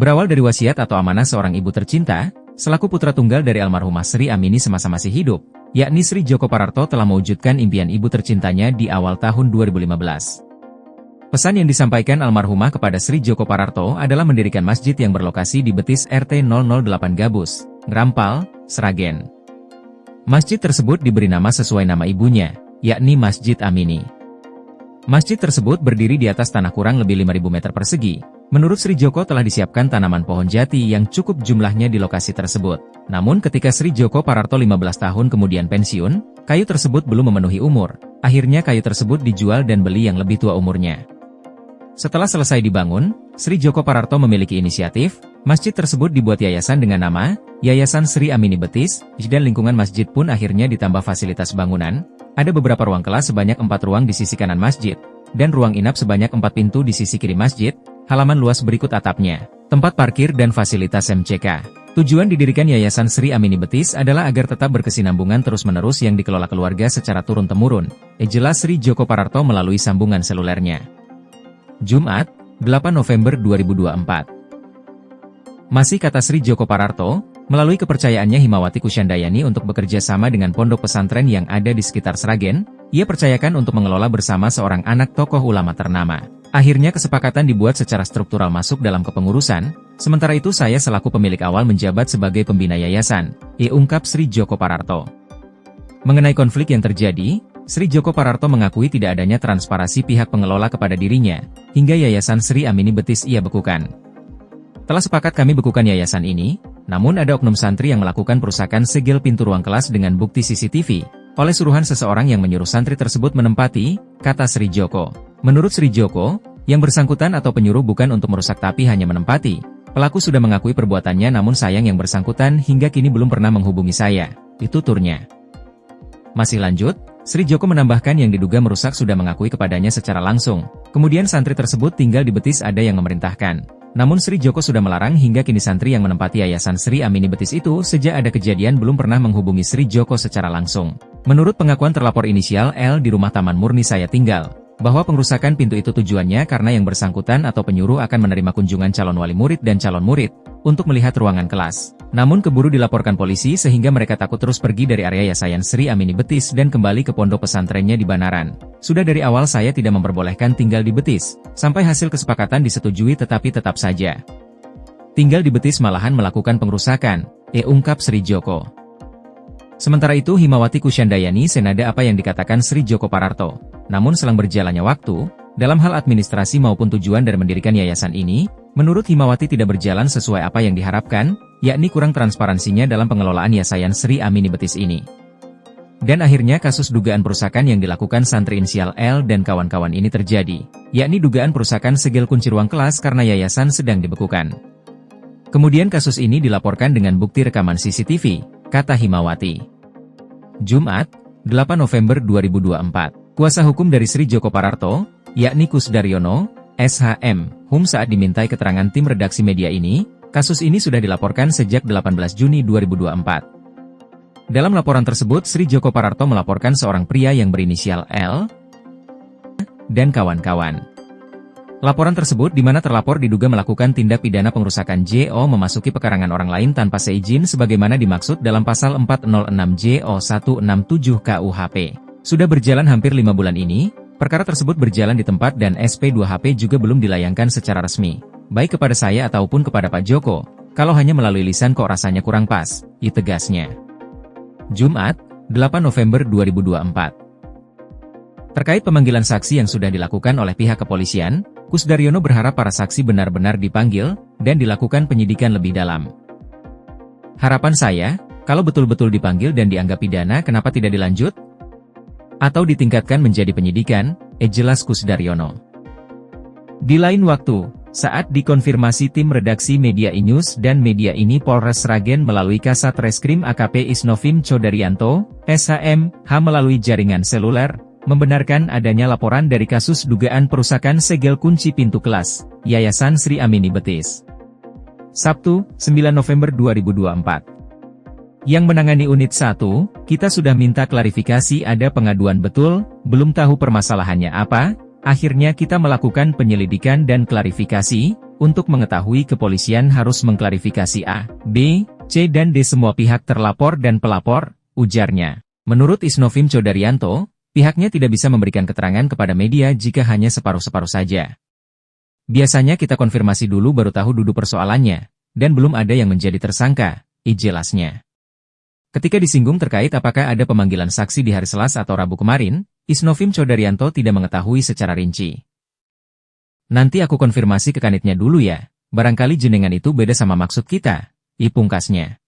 Berawal dari wasiat atau amanah seorang ibu tercinta, selaku putra tunggal dari almarhumah Sri Amini semasa masih hidup, yakni Sri Djoko Pararto telah mewujudkan impian ibu tercintanya di awal tahun 2015. Pesan yang disampaikan almarhumah kepada Sri Djoko Pararto adalah mendirikan masjid yang berlokasi di Betis RT 008 Gabus, Grampal, Sragen. Masjid tersebut diberi nama sesuai nama ibunya, yakni Masjid Amini. Masjid tersebut berdiri di atas tanah kurang lebih 5.000 meter persegi. Menurut Sri Djoko telah disiapkan tanaman pohon jati yang cukup jumlahnya di lokasi tersebut. Namun ketika Sri Djoko Pararto 15 tahun kemudian pensiun, kayu tersebut belum memenuhi umur. Akhirnya kayu tersebut dijual dan beli yang lebih tua umurnya. Setelah selesai dibangun, Sri Djoko Pararto memiliki inisiatif, masjid tersebut dibuat yayasan dengan nama, Yayasan Sri Amini Betis, dan lingkungan masjid pun akhirnya ditambah fasilitas bangunan, ada beberapa ruang kelas sebanyak 4 ruang di sisi kanan masjid, dan ruang inap sebanyak 4 pintu di sisi kiri masjid, halaman luas berikut atapnya, tempat parkir dan fasilitas MCK. Tujuan didirikan Yayasan Sri Amini Betis adalah agar tetap berkesinambungan terus-menerus yang dikelola keluarga secara turun-temurun, jelas Sri Djoko Pararto melalui sambungan selulernya. Jumat, 8 November 2024. Masih kata Sri Djoko Pararto, melalui kepercayaannya Himawati Kusyandayani untuk bekerja sama dengan pondok pesantren yang ada di sekitar Sragen, ia percayakan untuk mengelola bersama seorang anak tokoh ulama ternama. Akhirnya kesepakatan dibuat secara struktural masuk dalam kepengurusan, sementara itu saya selaku pemilik awal menjabat sebagai pembina yayasan, ungkap Sri Djoko Pararto. Mengenai konflik yang terjadi, Sri Djoko Pararto mengakui tidak adanya transparansi pihak pengelola kepada dirinya, hingga Yayasan Sri Amini Betis ia bekukan. Telah sepakat kami bekukan yayasan ini, namun ada oknum santri yang melakukan perusakan segel pintu ruang kelas dengan bukti CCTV, oleh suruhan seseorang yang menyuruh santri tersebut menempati, kata Sri Djoko. Menurut Sri Djoko, yang bersangkutan atau penyuruh bukan untuk merusak tapi hanya menempati. Pelaku sudah mengakui perbuatannya namun sayang yang bersangkutan hingga kini belum pernah menghubungi saya, itu turnya. Masih lanjut, Sri Djoko menambahkan yang diduga merusak sudah mengakui kepadanya secara langsung. Kemudian santri tersebut tinggal di Betis ada yang memerintahkan. Namun Sri Djoko sudah melarang hingga kini santri yang menempati Yayasan Sri Amini Betis itu sejak ada kejadian belum pernah menghubungi Sri Djoko secara langsung. Menurut pengakuan terlapor inisial L di rumah Taman Murni saya tinggal, bahwa pengerusakan pintu itu tujuannya karena yang bersangkutan atau penyuruh akan menerima kunjungan calon wali murid dan calon murid, untuk melihat ruangan kelas. Namun keburu dilaporkan polisi sehingga mereka takut terus pergi dari area Yayasan Sri Amini Betis dan kembali ke pondok pesantrennya di Banaran. Sudah dari awal saya tidak memperbolehkan tinggal di Betis, sampai hasil kesepakatan disetujui tetapi tetap saja tinggal di Betis malahan melakukan pengerusakan, ungkap Sri Djoko. Sementara itu Himawati Kusyandayani senada apa yang dikatakan Sri Djoko Pararto. Namun selang berjalannya waktu, dalam hal administrasi maupun tujuan dari mendirikan yayasan ini, menurut Himawati tidak berjalan sesuai apa yang diharapkan, yakni kurang transparansinya dalam pengelolaan Yayasan Sri Amini Betis ini. Dan akhirnya kasus dugaan perusakan yang dilakukan santri inisial L dan kawan-kawan ini terjadi, yakni dugaan perusakan segel kunci ruang kelas karena yayasan sedang dibekukan. Kemudian kasus ini dilaporkan dengan bukti rekaman CCTV, kata Himawati. Jumat, 8 November 2024. Kuasa hukum dari Sri Djoko Pararto, yakni Kusdaryono, SHM, saat dimintai keterangan tim redaksi media ini, kasus ini sudah dilaporkan sejak 18 Juni 2024. Dalam laporan tersebut Sri Djoko Pararto melaporkan seorang pria yang berinisial L dan kawan-kawan. Laporan tersebut di mana terlapor diduga melakukan tindak pidana pengerusakan JO memasuki pekarangan orang lain tanpa seizin sebagaimana dimaksud dalam pasal 406 JO 167 KUHP. Sudah berjalan hampir 5 bulan ini, perkara tersebut berjalan di tempat dan SP2HP juga belum dilayangkan secara resmi, baik kepada saya ataupun kepada Pak Joko, kalau hanya melalui lisan kok rasanya kurang pas, tegasnya. Jumat, 8 November 2024. Terkait pemanggilan saksi yang sudah dilakukan oleh pihak kepolisian, Kusdaryono berharap para saksi benar-benar dipanggil, dan dilakukan penyidikan lebih dalam. Harapan saya, kalau betul-betul dipanggil dan dianggap pidana kenapa tidak dilanjut? Atau ditingkatkan menjadi penyidikan, jelas Kusdaryono. Di lain waktu, saat dikonfirmasi tim redaksi Media News dan Media Ini Polres Sragen melalui Kasat Reskrim AKP Isnovim Chodaryanto, SHM, melalui jaringan seluler, membenarkan adanya laporan dari kasus dugaan perusakan segel kunci pintu kelas, Yayasan Sri Amini Betis. Sabtu, 9 November 2024. Yang menangani unit 1, kita sudah minta klarifikasi ada pengaduan betul, belum tahu permasalahannya apa, akhirnya kita melakukan penyelidikan dan klarifikasi, Untuk mengetahui kepolisian harus mengklarifikasi A, B, C dan D semua pihak terlapor dan pelapor, ujarnya. Menurut Isnovim Chodaryanto, pihaknya tidak bisa memberikan keterangan kepada media jika hanya separuh-separuh saja. Biasanya kita konfirmasi dulu baru tahu duduk persoalannya, dan belum ada yang menjadi tersangka, jelasnya. Ketika disinggung terkait apakah ada pemanggilan saksi di hari Selasa atau Rabu kemarin, Isnovim Chodaryanto tidak mengetahui secara rinci. Nanti aku konfirmasi ke kanitnya dulu ya, barangkali jenengan itu beda sama maksud kita, pungkasnya.